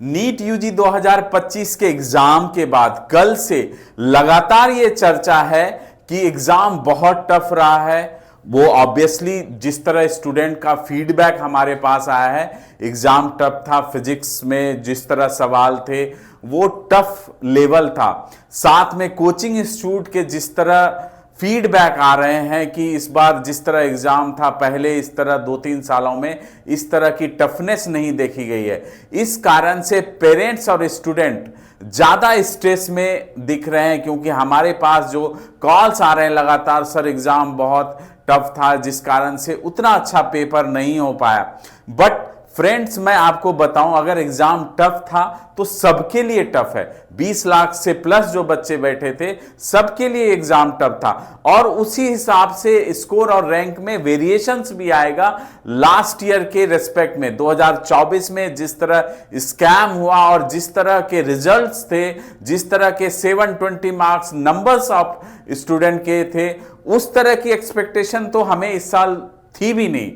NEET UG 2025 के exam के बाद कल से लगातार ये चर्चा है कि एग्जाम बहुत टफ रहा है। वो ऑब्वियसली जिस तरह स्टूडेंट का फीडबैक हमारे पास आया है, एग्जाम टफ था। फिजिक्स में जिस तरह सवाल थे वो टफ लेवल था। साथ में कोचिंग इंस्टीट्यूट के जिस तरह फीडबैक आ रहे हैं कि इस बार जिस तरह एग्जाम था पहले इस तरह 2-3 सालों में इस तरह की टफनेस नहीं देखी गई है। इस कारण से पेरेंट्स और स्टूडेंट ज्यादा स्ट्रेस में दिख रहे हैं, क्योंकि हमारे पास जो कॉल्स आ रहे हैं लगातार, सर एग्जाम बहुत टफ था जिस कारण से उतना अच्छा पेपर नहीं हो पाया। बट फ्रेंड्स, मैं आपको बताऊं, अगर एग्जाम टफ था तो सबके लिए टफ है। 20 लाख से प्लस जो बच्चे बैठे थे सबके लिए एग्जाम टफ था, और उसी हिसाब से स्कोर और रैंक में वेरिएशंस भी आएगा लास्ट ईयर के रेस्पेक्ट में। 2024 में जिस तरह स्कैम हुआ और जिस तरह के रिजल्ट्स थे, जिस तरह के 720 मार्क्स नंबर्स ऑफ स्टूडेंट के थे, उस तरह की एक्सपेक्टेशन तो हमें इस साल थी भी नहीं।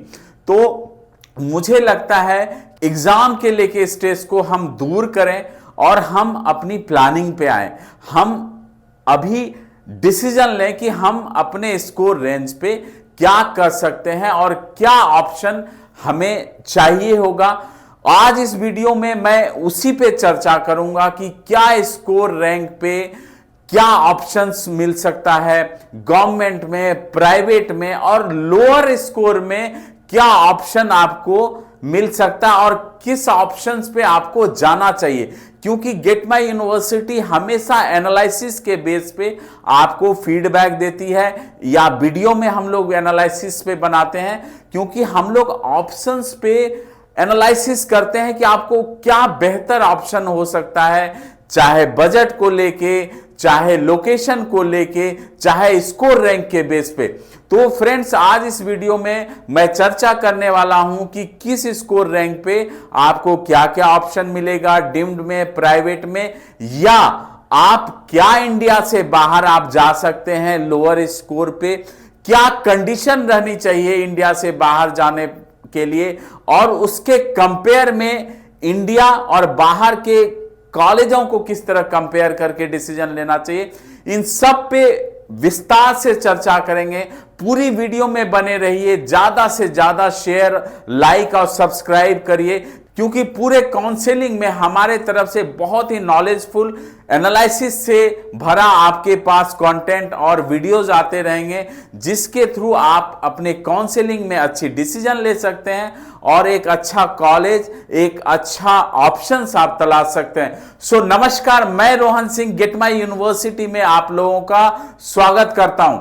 तो मुझे लगता है एग्जाम के लेके स्ट्रेस को हम दूर करें और हम अपनी प्लानिंग पे आए। हम अभी डिसीजन लें कि हम अपने स्कोर रेंज पे क्या कर सकते हैं और क्या ऑप्शन हमें चाहिए होगा। आज इस वीडियो में मैं उसी पे चर्चा करूंगा कि क्या स्कोर रैंक पे क्या ऑप्शंस मिल सकता है, गवर्नमेंट में, प्राइवेट में, और लोअर स्कोर में क्या ऑप्शन आपको मिल सकता है और किस ऑप्शंस पे आपको जाना चाहिए। क्योंकि गेट माई यूनिवर्सिटी हमेशा एनालिसिस के बेस पे आपको फीडबैक देती है, या वीडियो में हम लोग एनालिसिस पे बनाते हैं, क्योंकि हम लोग ऑप्शंस पे एनालिसिस करते हैं कि आपको क्या बेहतर ऑप्शन हो सकता है, चाहे बजट को लेके, चाहे लोकेशन को लेके, चाहे स्कोर रैंक के बेस पे। तो फ्रेंड्स, आज इस वीडियो में मैं चर्चा करने वाला हूं कि किस स्कोर रैंक पे आपको क्या क्या ऑप्शन मिलेगा, डीम्ड में, प्राइवेट में, या आप क्या इंडिया से बाहर आप जा सकते हैं लोअर स्कोर पे, क्या कंडीशन रहनी चाहिए इंडिया से बाहर जाने के लिए, और उसके कंपेयर में इंडिया और बाहर के कॉलेजों को किस तरह कंपेयर करके डिसीजन लेना चाहिए। इन सब पे विस्तार से चर्चा करेंगे। पूरी वीडियो में बने रहिए, ज्यादा से ज्यादा शेयर, लाइक और सब्सक्राइब करिए, क्योंकि पूरे काउंसलिंग में हमारे तरफ से बहुत ही नॉलेजफुल एनालिसिस से भरा आपके पास कंटेंट और वीडियोस आते रहेंगे, जिसके थ्रू आप अपने काउंसलिंग में अच्छी डिसीजन ले सकते हैं और एक अच्छा कॉलेज, एक अच्छा ऑप्शंस आप तलाश सकते हैं। सो नमस्कार, मैं Rohan Singh get my university में आप लोगों का स्वागत करता हूं।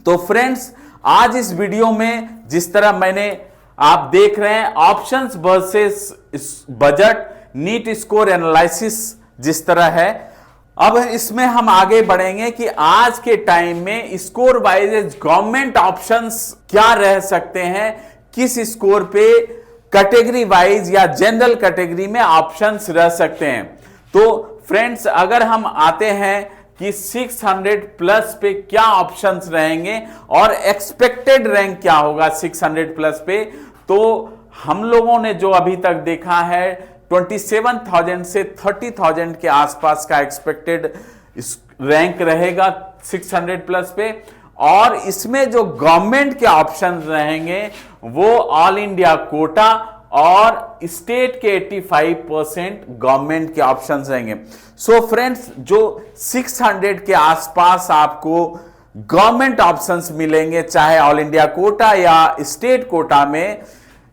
तो फ्रेंड्स, आज इस वीडियो में जिस तरह मैंने आप देख रहे हैं options versus budget, NEET score analysis जिस तरह है, अब इसमें हम आगे बढ़ेंगे कि आज के टाइम में स्कोर वाइज गवर्नमेंट ऑप्शंस क्या रह सकते हैं, किस स्कोर पे कैटेगरी वाइज या जनरल कैटेगरी में ऑप्शंस रह सकते हैं। तो फ्रेंड्स, अगर हम आते हैं कि 600 प्लस पे क्या ऑप्शंस रहेंगे और एक्सपेक्टेड रैंक क्या होगा 600 प्लस पे, तो हम लोगों ने जो अभी तक देखा है 27,000 से 30,000 के आसपास का एक्सपेक्टेड रैंक रहेगा 600 प्लस पे, और इसमें जो गवर्नमेंट के ऑप्शन रहेंगे वो ऑल इंडिया कोटा और स्टेट के 85% गवर्नमेंट के ऑप्शंस रहेंगे। सो फ्रेंड्स, जो 600 के आसपास आपको गवर्नमेंट ऑप्शंस मिलेंगे, चाहे ऑल इंडिया कोटा या स्टेट कोटा में,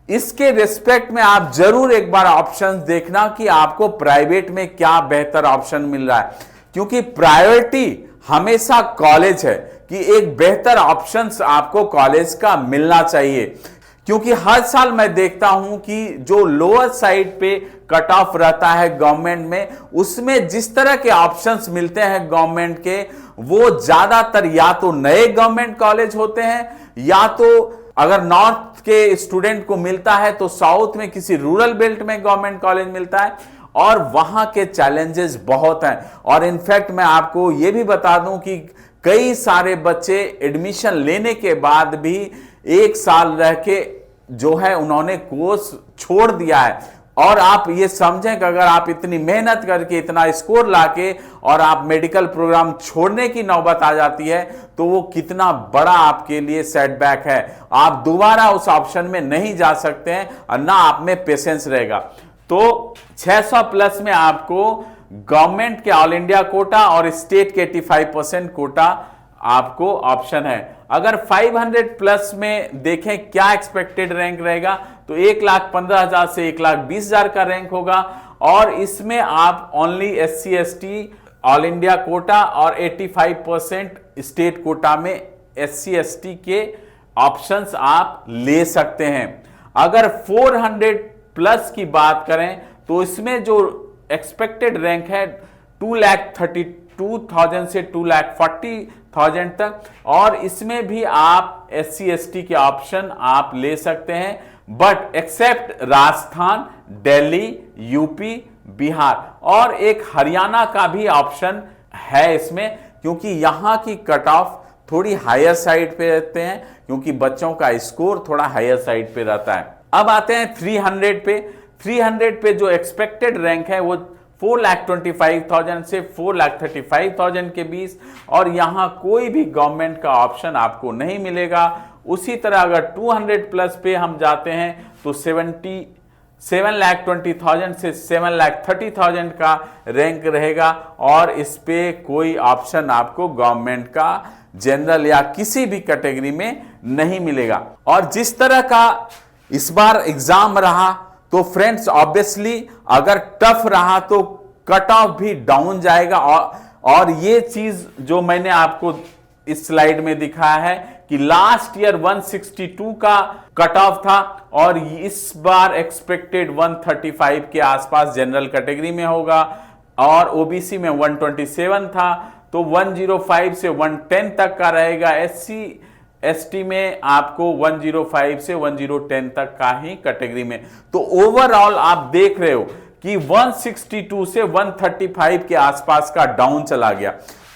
इसके रिस्पेक्ट में आप जरूर एक बार ऑप्शंस देखना कि आपको प्राइवेट में क्या बेहतर ऑप्शन मिल रहा है, क्योंकि प्रायोरिटी हमेशा कॉलेज है कि एक बेहतर ऑप्शंस आपको कॉलेज का मिलना चाहिए। क्योंकि हर साल मैं देखता हूं कि जो लोअर साइड पे कट ऑफ रहता है गवर्नमेंट में, उसमें जिस तरह के ऑप्शंस मिलते हैं गवर्नमेंट के, वो ज्यादातर या तो नए गवर्नमेंट कॉलेज होते हैं, या तो अगर नॉर्थ के स्टूडेंट को मिलता है तो साउथ में किसी रूरल बेल्ट में गवर्नमेंट कॉलेज मिलता है, और वहां के चैलेंजेस बहुत हैं। और इनफैक्ट मैं आपको यह भी बता दूं कि कई सारे बच्चे एडमिशन लेने के बाद भी 1 साल रह के जो है उन्होंने कोर्स छोड़ दिया है, और आप ये समझें कि अगर आप इतनी मेहनत करके इतना स्कोर लाके और आप मेडिकल प्रोग्राम छोड़ने की नौबत आ जाती है तो वो कितना बड़ा आपके लिए सेटबैक है। आप दोबारा उस ऑप्शन में नहीं जा सकते हैं और ना आप में पेशेंस रहेगा। तो 600 प्लस में आपको गवर्नमेंट के ऑल इंडिया कोटा और स्टेट के 85% कोटा आपको ऑप्शन है। अगर 500 प्लस में देखें क्या एक्सपेक्टेड रैंक रहेगा तो 1,15,000 से 1,20,000 का रैंक होगा और इसमें आप only SC ST all India quota और 85% स्टेट कोटा में SC ST के ऑप्शंस आप ले सकते हैं। अगर 400 प्लस की बात करें तो इसमें जो एक्सपेक्टेड रैंक है 2,32,000 से 2,40,000 तक और इसमें भी आप SC ST के ऑप्शन आप ले सकते हैं, but except Rajasthan, Delhi, UP, Bihar और एक हरियाणा का भी ऑप्शन है इसमें, क्योंकि यहां की कट ऑफ थोड़ी हायर साइड पे रहते हैं क्योंकि बच्चों का स्कोर थोड़ा हायर साइड पे रहता है। अब आते हैं 300 पे। 300 पे जो एक्सपेक्टेड रैंक है वो 4,25,000 से 4,35,000 के बीच और यहां कोई भी गवर्नमेंट का ऑप्शन आपको नहीं मिलेगा। उसी तरह अगर 200 प्लस पे हम जाते हैं तो 7,20,000 से 7,30,000 का रैंक रहेगा और इस पे कोई ऑप्शन आपको गवर्नमेंट का जनरल या किसी भी कैटेगरी में नहीं मिलेगा। और जिस तरह का इस बार एग्जाम रहा तो फ्रेंड्स ऑब्वियसली अगर टफ रहा तो कट ऑफ भी डाउन जाएगा और ये चीज जो मैंने आपको इस स्लाइड में दिखाया है कि लास्ट ईयर 162 का कट ऑफ था और इस बार एक्सपेक्टेड 135 के आसपास जनरल कैटेगरी में होगा और ओबीसी में 127 था तो 105 से 110 तक का रहेगा। SC ST में आपको 105 से 1010 तक का ही कैटेगरी में। तो ओवरऑल आप देख रहे हो कि 162 से 135 के आसपास का डाउन चला गया।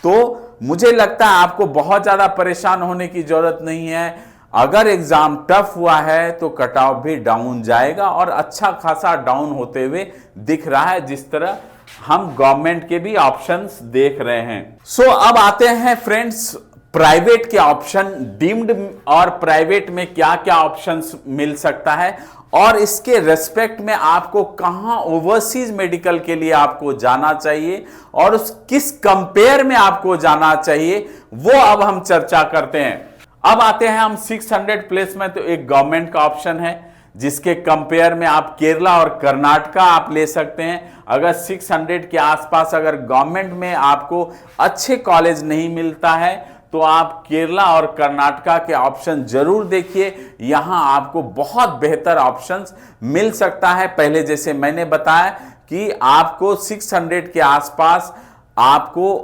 तो मुझे लगता है आपको बहुत ज्यादा परेशान होने की जरूरत नहीं है। अगर एग्जाम टफ हुआ है तो कट ऑफ भी डाउन जाएगा और अच्छा खासा डाउन होते हुए दिख रहा है, जिस तरह हम गवर्नमेंट के भी ऑप्शंस देख रहे हैं। सो अब आते हैं फ्रेंड्स प्राइवेट के ऑप्शन। डीम्ड और प्राइवेट में क्या क्या ऑप्शंस मिल सकता है और इसके रेस्पेक्ट में आपको कहां ओवरसीज मेडिकल के लिए आपको जाना चाहिए और उस किस कंपेयर में आपको जाना चाहिए वो अब हम चर्चा करते हैं। अब आते हैं हम 600 प्लस में। तो एक गवर्नमेंट का ऑप्शन है जिसके कंपेयर में आप केरला और कर्नाटका आप ले सकते हैं। अगर 600 के आसपास अगर गवर्नमेंट में आपको अच्छे कॉलेज नहीं मिलता है तो आप केरला और कर्नाटका के ऑप्शन जरूर देखिए, यहां आपको बहुत बेहतर ऑप्शंस मिल सकता है। पहले जैसे मैंने बताया कि आपको 600 के आसपास आपको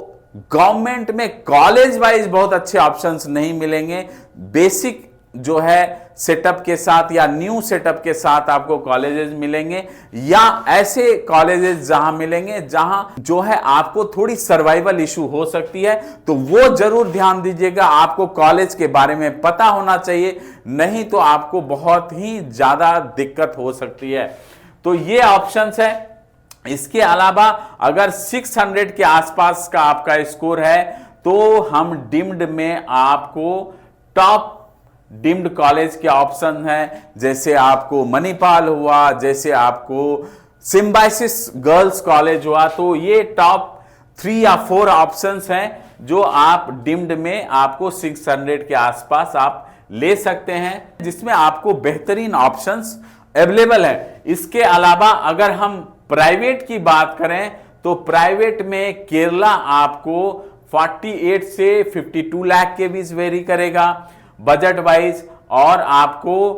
गवर्नमेंट में कॉलेज वाइज बहुत अच्छे ऑप्शंस नहीं मिलेंगे। बेसिक जो है सेटअप के साथ या न्यू सेटअप के साथ आपको कॉलेजेस मिलेंगे या ऐसे कॉलेजेस जहां मिलेंगे जहां जो है आपको थोड़ी सर्वाइवल इशू हो सकती है, तो वो जरूर ध्यान दीजिएगा। आपको कॉलेज के बारे में पता होना चाहिए, नहीं तो आपको बहुत ही ज्यादा दिक्कत हो सकती है। तो ये ऑप्शंस है। इसके अलावा अगर 600 के आसपास का आपका स्कोर है तो हम डीम्ड में आपको टॉप डीम्ड कॉलेज के ऑप्शन है, जैसे आपको मणिपाल हुआ, जैसे आपको सिम्बाइसिस गर्ल्स कॉलेज हुआ। तो ये टॉप 3 या 4 ऑप्शंस हैं जो आप डीम्ड में आपको 600 के आसपास आप ले सकते हैं, जिसमें आपको बेहतरीन ऑप्शंस अवेलेबल है। इसके अलावा अगर हम प्राइवेट की बात करें तो प्राइवेट में केरला आपको 48 से 52 लाख के बीच वेरी करेगा बजट वाइज और आपको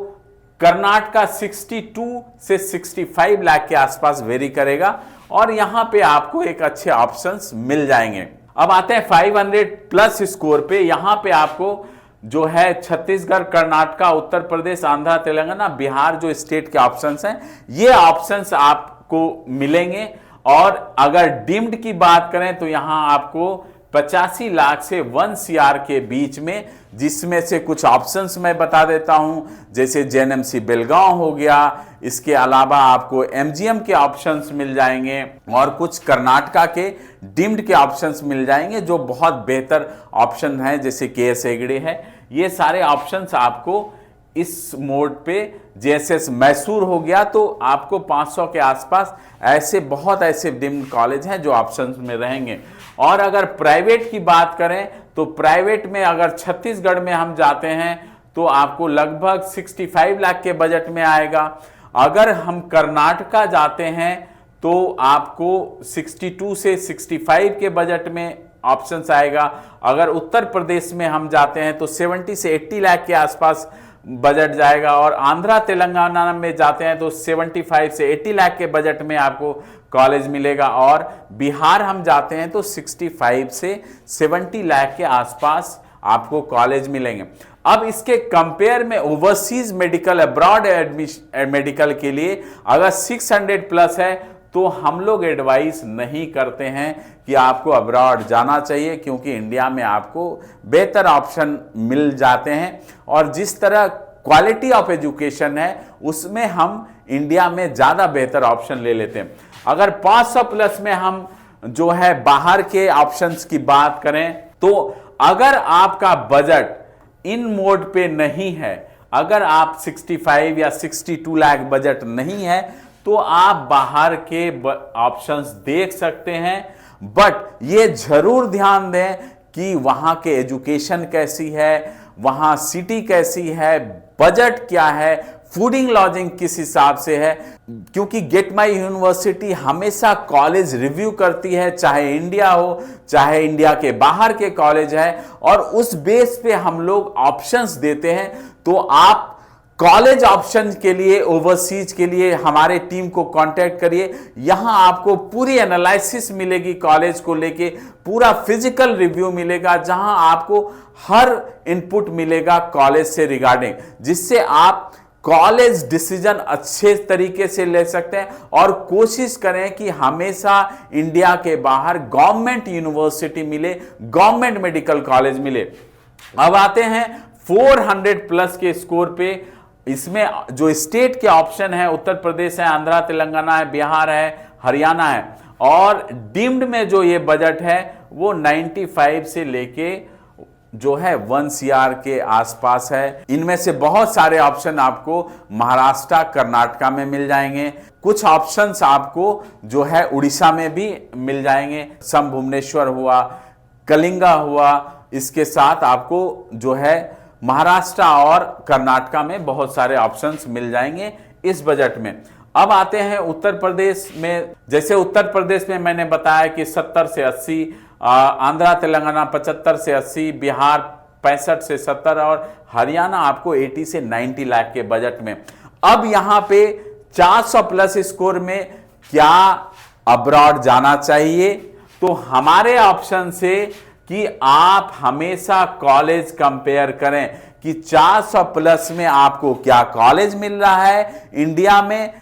कर्नाटका 62 से 65 लाख के आसपास वेरी करेगा और यहां पे आपको एक अच्छे ऑप्शंस मिल जाएंगे। अब आते हैं 500 प्लस स्कोर पे। यहां पे आपको जो है छत्तीसगढ़, कर्नाटका, उत्तर प्रदेश, आंध्र, तेलंगाना, बिहार जो स्टेट के ऑप्शंस हैं ये ऑप्शंस आपको मिलेंगे। और अगर डीम्ड की बात करें तो यहां आपको 85 लाख से 1 CR के बीच में, जिसमें से कुछ ऑप्शंस मैं बता देता हूं, जैसे जेएनएमसी बेलगांव हो गया, इसके अलावा आपको एमजीएम के ऑप्शंस मिल जाएंगे और कुछ कर्नाटका के डीम्ड के ऑप्शंस मिल जाएंगे जो बहुत बेहतर ऑप्शन है, जैसे केएस हेगड़े है। ये सारे ऑप्शंस आपको इस मोड पे, जेएसएस मैसूर हो गया तो आपको 500 के आसपास ऐसे बहुत ऐसे डीम्ड कॉलेज हैं जो ऑप्शंस में रहेंगे। और अगर प्राइवेट की बात करें तो प्राइवेट में अगर छत्तीसगढ़ में हम जाते हैं तो आपको लगभग 65 लाख के बजट में आएगा। अगर हम कर्नाटका जाते हैं तो आपको 62 से 65 के बजट में ऑप्शंस आएगा। अगर उत्तर प्रदेश में हम जाते हैं तो 70 से 80 लाख के आसपास बजट जाएगा। और आंध्रा तेलंगाना में जाते हैं तो 75 से 80 लाख के बजट में आपको कॉलेज मिलेगा। और बिहार हम जाते हैं तो 65 से 70 लाख के आसपास आपको कॉलेज मिलेंगे। अब इसके कंपेयर में ओवरसीज मेडिकल, अब्रॉड मेडिकल के लिए अगर 600 प्लस है तो हम लोग एडवाइस नहीं करते हैं कि आपको अब्रॉड जाना चाहिए, क्योंकि इंडिया में आपको बेहतर ऑप्शन मिल जाते हैं। और जिस तरह क्वालिटी ऑफ एजुकेशन है उसमें हम इंडिया में ज़्यादा बेहतर ऑप्शन ले लेते हैं। अगर 500 प्लस में हम जो है बाहर के ऑप्शंस की बात करें तो अगर आपका बजट इन मोड पे नहीं है, अगर आप 65 या 62 लाख बजट नहीं है तो आप बाहर के ऑप्शंस देख सकते हैं। बट ये जरूर ध्यान दें कि वहां के एजुकेशन कैसी है, वहां सिटी कैसी है, बजट क्या है, फूडिंग लॉजिंग किस हिसाब से है, क्योंकि गेट माई यूनिवर्सिटी हमेशा कॉलेज रिव्यू करती है, चाहे इंडिया हो चाहे इंडिया के बाहर के कॉलेज है, और उस बेस पे हम लोग ऑप्शंस देते हैं। तो आप कॉलेज ऑप्शन के लिए, ओवरसीज के लिए हमारे टीम को कांटेक्ट करिए। यहां आपको पूरी एनालिसिस मिलेगी कॉलेज को लेके, पूरा फिजिकल रिव्यू मिलेगा, जहां आपको हर इनपुट मिलेगा कॉलेज से रिगार्डिंग, जिससे आप कॉलेज डिसीजन अच्छे तरीके से ले सकते हैं। और कोशिश करें कि हमेशा इंडिया के बाहर गवर्नमेंट यूनिवर्सिटी मिले, गवर्नमेंट मेडिकल कॉलेज मिले। अब आते हैं 400 प्लस के स्कोर पे। इसमें जो स्टेट के ऑप्शन है, उत्तर प्रदेश है, आंध्रा तेलंगाना है, बिहार है, हरियाणा है। और डीम्ड में जो ये बजट है वो 95 से लेके जो है 1 CR के आसपास है। इनमें से बहुत सारे ऑप्शन आपको महाराष्ट्र, कर्नाटका में मिल जाएंगे। कुछ ऑप्शंस आपको जो है उड़ीसा में भी मिल जाएंगे, सम भुवनेश्वर हुआ, कलिंगा हुआ। इसके साथ आपको जो है महाराष्ट्र और कर्नाटका में बहुत सारे ऑप्शंस मिल जाएंगे इस बजट में। अब आते हैं उत्तर प्रदेश में। जैसे उत्तर प्रदेश में मैंने बताया कि 70 से 80, आंध्रा तेलंगाना 75 से 80, बिहार 65 से 70 और हरियाणा आपको 80 से 90 लाख के बजट में। अब यहां पे 400 प्लस स्कोर में क्या अब्रॉड जाना चाहिए, तो हमारे ऑप्शन से कि आप हमेशा कॉलेज कंपेयर करें कि 400 प्लस में आपको क्या कॉलेज मिल रहा है इंडिया में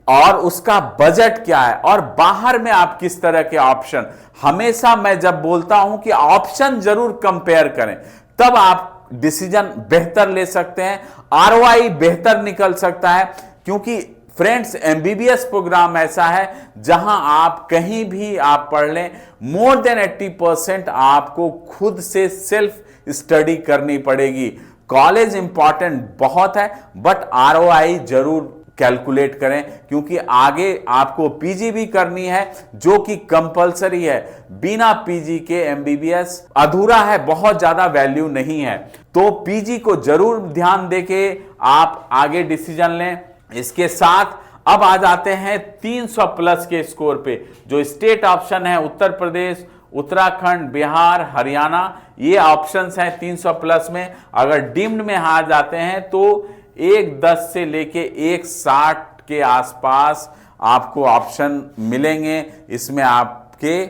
और उसका बजट क्या है, और बाहर में आप किस तरह के ऑप्शन। हमेशा मैं जब बोलता हूं कि ऑप्शन जरूर कंपेयर करें, तब आप डिसीजन बेहतर ले सकते हैं, आरओआई बेहतर निकल सकता है। क्योंकि फ्रेंड्स, एमबीबीएस प्रोग्राम ऐसा है जहां आप कहीं भी आप पढ़ लें, मोर देन 80% आपको खुद से सेल्फ स्टडी करनी पड़ेगी। कॉलेज इंपॉर्टेंट बहुत है, बट आरओआई जरूर कैलकुलेट करें, क्योंकि आगे आपको पीजी भी करनी है जो कि कंपलसरी है। बिना पीजी के एमबीबीएस अधूरा है, बहुत ज्यादा वैल्यू नहीं है। तो पीजी को जरूर ध्यान देके आप आगे डिसीजन लें। इसके साथ अब आ जाते हैं 300 प्लस के स्कोर पे। जो स्टेट ऑप्शन है उत्तर प्रदेश, उत्तराखंड, बिहार, हरियाणा, ये ऑप्शंस हैं 300 प्लस में। अगर डीम्ड में आ जाते हैं तो 110 से लेके 160 के आसपास आपको ऑप्शन मिलेंगे। इसमें आपके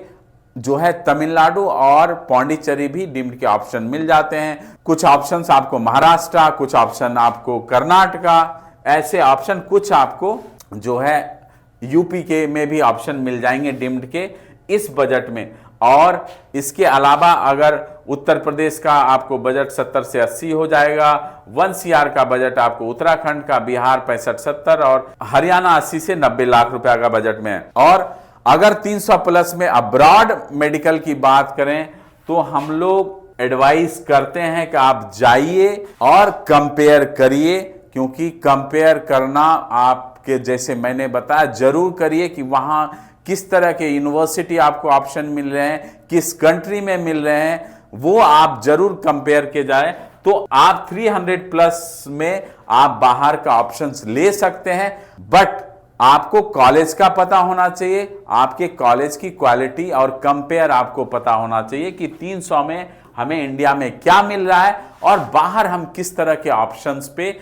जो है तमिलनाडु और पौंडीचेरी भी डीम्ड के ऑप्शन मिल जाते हैं। कुछ ऑप्शंस आपको महाराष्ट्र, कुछ ऑप्शन आपको कर्नाटका, ऐसे ऑप्शन कुछ आपको जो है यूपी के में भी ऑप्शन मिल जाएंगे डीम्ड के इस बजट में। और इसके अलावा अगर उत्तर प्रदेश का आपको बजट 70 से 80 हो जाएगा, 1 CR का बजट आपको उत्तराखंड का, बिहार 65-70 और हरियाणा 80 से 90 लाख रुपया का बजट में है। और अगर 300 प्लस में अब्रॉड मेडिकल की बात करें तो हम लोग एडवाइस करते हैं कि आप जाइए और कंपेयर करिए, क्योंकि कंपेयर करना आपके, जैसे मैंने बताया, जरूर करिए कि वहां किस तरह के यूनिवर्सिटी आपको ऑप्शन मिल रहे हैं, किस कंट्री में मिल रहे हैं, वो आप जरूर कंपेयर के जाएं। तो आप 300 प्लस में आप बाहर का ऑप्शंस ले सकते हैं, बट आपको कॉलेज का पता होना चाहिए, आपके कॉलेज की क्वालिटी और कंपेयर आपको पता होना चाहिए कि 300 में हमें इंडिया में क्या मिल रहा है और बाहर हम किस तरह के ऑप्शंस पे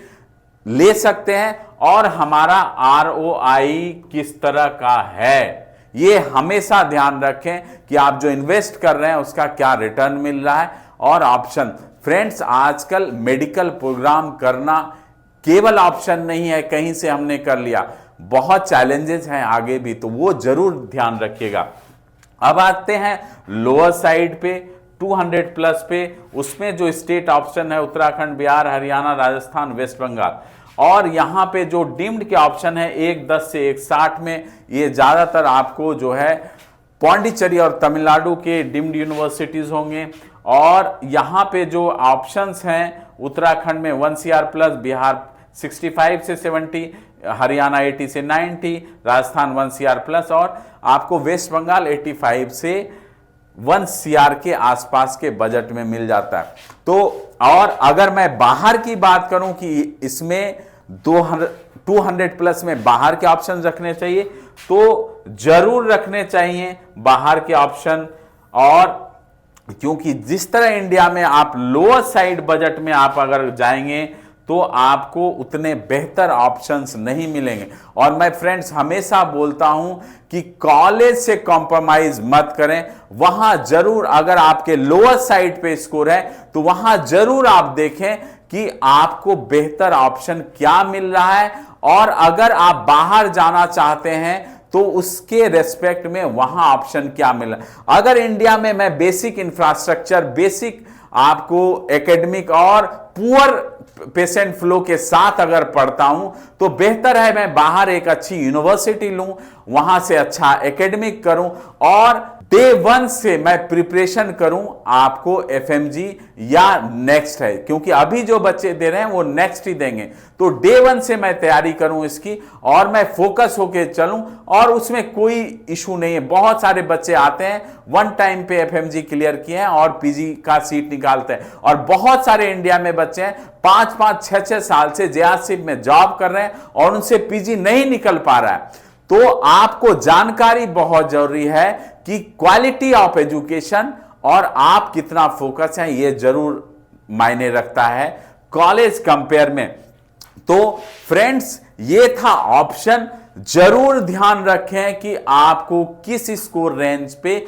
ले सकते हैं और हमारा ROI किस तरह का है। ये हमेशा ध्यान रखें कि आप जो इन्वेस्ट कर रहे हैं उसका क्या रिटर्न मिल रहा है। और ऑप्शन, फ्रेंड्स, आजकल मेडिकल प्रोग्राम करना केवल ऑप्शन नहीं है, कहीं से हमने कर लिया, बहुत चैलेंजेस हैं आगे भी, तो वो जरूर ध्यान रखिएगा। अब आते हैं लोअर साइड पे 200 प्लस पे, उसमें जो स्टेट ऑप्शन है उत्तराखंड, बिहार, हरियाणा, राजस्थान, वेस्ट बंगाल, और यहां पे जो डीम्ड के ऑप्शन है 110 से 160 में, ये ज्यादातर आपको जो है पौंडीचेरी और तमिलनाडु के डीम्ड यूनिवर्सिटीज होंगे। और यहां पे जो ऑप्शंस हैं उत्तराखंड में 1 CR प्लस, बिहार 65 से 70, हरियाणा 80 से 90, राजस्थान 1 CR प्लस, और आपको वेस्ट बंगाल 85 से 1 CR के आसपास के बजट में मिल जाता है। तो और अगर मैं बाहर की बात करूं कि इसमें 200 प्लस में बाहर के ऑप्शन रखने चाहिए, तो जरूर रखने चाहिए बाहर के ऑप्शन। और क्योंकि जिस तरह इंडिया में आप लोअर साइड बजट में आप अगर जाएंगे तो आपको उतने बेहतर ऑप्शंस नहीं मिलेंगे। और मैं फ्रेंड्स हमेशा बोलता हूं कि कॉलेज से कॉम्प्रोमाइज मत करें, वहां जरूर, अगर आपके लोअर साइड पे स्कोर है तो वहां जरूर आप देखें कि आपको बेहतर ऑप्शन क्या मिल रहा है, और अगर आप बाहर जाना चाहते हैं तो उसके रेस्पेक्ट में वहां ऑप्शन क्या मिला। अगर इंडिया में मैं बेसिक इंफ्रास्ट्रक्चर, बेसिक आपको एकेडमिक और पुअर पेशेंट फ्लो के साथ अगर पढ़ता हूं तो बेहतर है मैं बाहर एक अच्छी यूनिवर्सिटी लूं, वहां से अच्छा एकेडमिक करूं और डे 1 से मैं प्रिपरेशन करूं आपको FMG या नेक्स्ट है, क्योंकि अभी जो बच्चे दे रहे हैं वो नेक्स्ट ही देंगे। तो डे 1 से मैं तैयारी करूं इसकी और मैं फोकस होके चलूं, और उसमें कोई इशू नहीं है। बहुत सारे बच्चे आते हैं 1 टाइम पे FMG क्लियर किए हैं और PG का सीट निकालते हैं, और बहुत सारे इंडिया में बच्चे हैं 5-5, 6-6 साल से JRC में जॉब कर रहे हैं और उनसे PG नहीं निकल पा रहा है। तो आपको जानकारी बहुत जरूरी है कि क्वालिटी ऑफ एजुकेशन और आप कितना फोकस हैं, ये जरूर मायने रखता है कॉलेज कंपेयर में। तो फ्रेंड्स ये था ऑप्शन, जरूर ध्यान रखें कि आपको किस स्कोर रेंज पे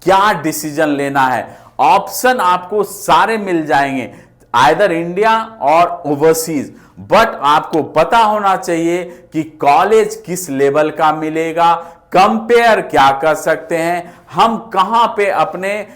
क्या डिसीजन लेना है। ऑप्शन आपको सारे मिल जाएंगे, आइदर इंडिया और ओवरसीज, बट आपको पता होना चाहिए कि कॉलेज किस लेवल का मिलेगा, कंपेयर क्या कर सकते हैं, हम कहां पे अपने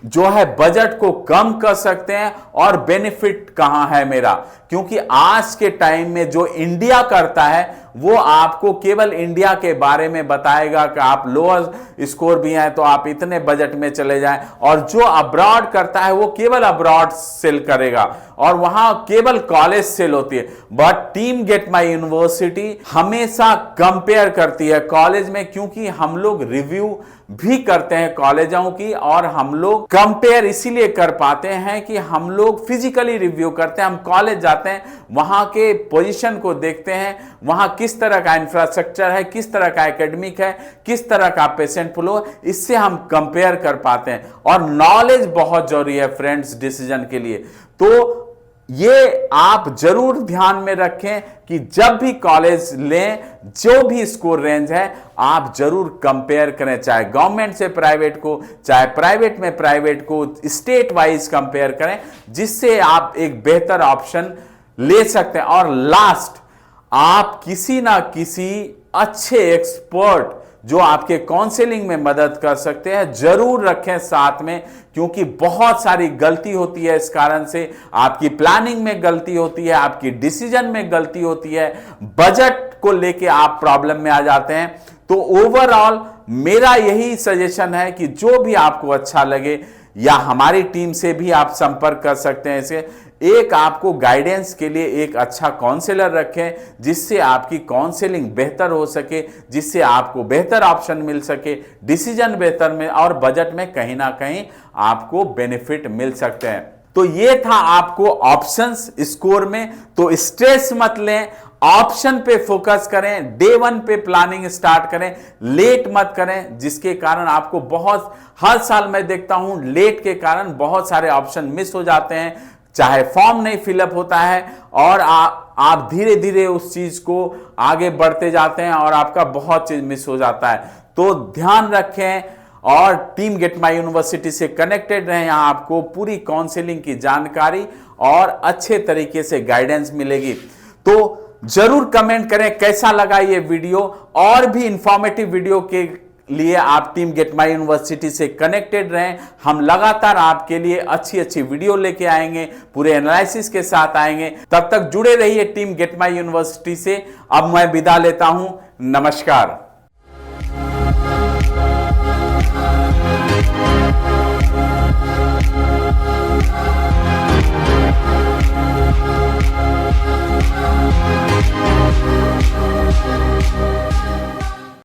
जो है बजट को कम कर सकते हैं और बेनिफिट कहां है मेरा। क्योंकि आज के टाइम में जो इंडिया करता है वो आपको केवल इंडिया के बारे में बताएगा कि आप लोअर स्कोर भी हैं तो आप इतने बजट में चले जाएं, और जो अब्रॉड करता है वो केवल अब्रॉड सेल करेगा और वहां केवल कॉलेज सेल होती है। But team get my university हमेशा कंपेयर करती है कॉलेज में, क्योंकि हम लोग रिव्यू भी करते हैं कॉलेजों की, और हम लोग कंपेयर इसीलिए कर पाते हैं कि हम लोग फिजिकली रिव्यू करते हैं, हम कॉलेज जाते हैं, वहां के पोजीशन को देखते हैं, वहां किस तरह का इंफ्रास्ट्रक्चर है, किस तरह का एकेडमिक है, किस तरह का पेशेंट फ्लो, इससे हम कंपेयर कर पाते हैं। और नॉलेज बहुत जरूरी है फ्रेंड्स डिसीजन के लिए। तो ये आप जरूर ध्यान में रखें कि जब भी कॉलेज लें, जो भी स्कोर रेंज है आप जरूर कंपेयर करें, चाहे गवर्नमेंट से प्राइवेट को, चाहे प्राइवेट में प्राइवेट को, स्टेट वाइज कंपेयर करें, जिससे आप एक बेहतर ऑप्शन ले सकते हैं। और लास्ट, आप किसी ना किसी अच्छे एक्सपर्ट जो आपके काउंसलिंग में मदद कर सकते हैं, जरूर रखें साथ में, क्योंकि बहुत सारी गलती होती है इस कारण से। आपकी प्लानिंग में गलती होती है, आपकी डिसीजन में गलती होती है, बजट को लेके आप प्रॉब्लम में आ जाते हैं। तो ओवरऑल मेरा यही सजेशन है कि जो भी आपको अच्छा लगे, या हमारी टीम से भी आप संपर्क कर सकते हैं। इसे एक आपको गाइडेंस के लिए एक अच्छा काउंसलर रखें, जिससे आपकी काउंसलिंग बेहतर हो सके, जिससे आपको बेहतर ऑप्शन मिल सके, डिसीजन बेहतर में, और बजट में कहीं ना कहीं आपको बेनिफिट मिल सकते हैं। तो ये था आपको ऑप्शंस स्कोर में। तो स्ट्रेस मत लें, ऑप्शन पे फोकस करें, डे 1 पे प्लानिंग स्टार्ट करें, लेट मत करें, जिसके कारण आपको बहुत, हर साल मैं देखता हूं लेट के कारण बहुत सारे ऑप्शन मिस हो जाते हैं, चाहे फॉर्म नहीं फिलअप होता है, और आप धीरे धीरे उस चीज को आगे बढ़ते जाते हैं और आपका बहुत चीज मिस हो जाता है। तो ध्यान रखें और टीम गेट माई यूनिवर्सिटी से कनेक्टेड रहें। यहां आपको पूरी काउंसलिंग की जानकारी और अच्छे तरीके से गाइडेंस मिलेगी। तो जरूर कमेंट करें कैसा लगा ये वीडियो, और भी इंफॉर्मेटिव वीडियो के लिए आप टीम गेट माई यूनिवर्सिटी से कनेक्टेड रहें। हम लगातार आपके लिए अच्छी अच्छी वीडियो लेके आएंगे, पूरे एनालिसिस के साथ आएंगे। तब तक जुड़े रहिए टीम गेट माई यूनिवर्सिटी से। अब मैं विदा लेता हूं, नमस्कार।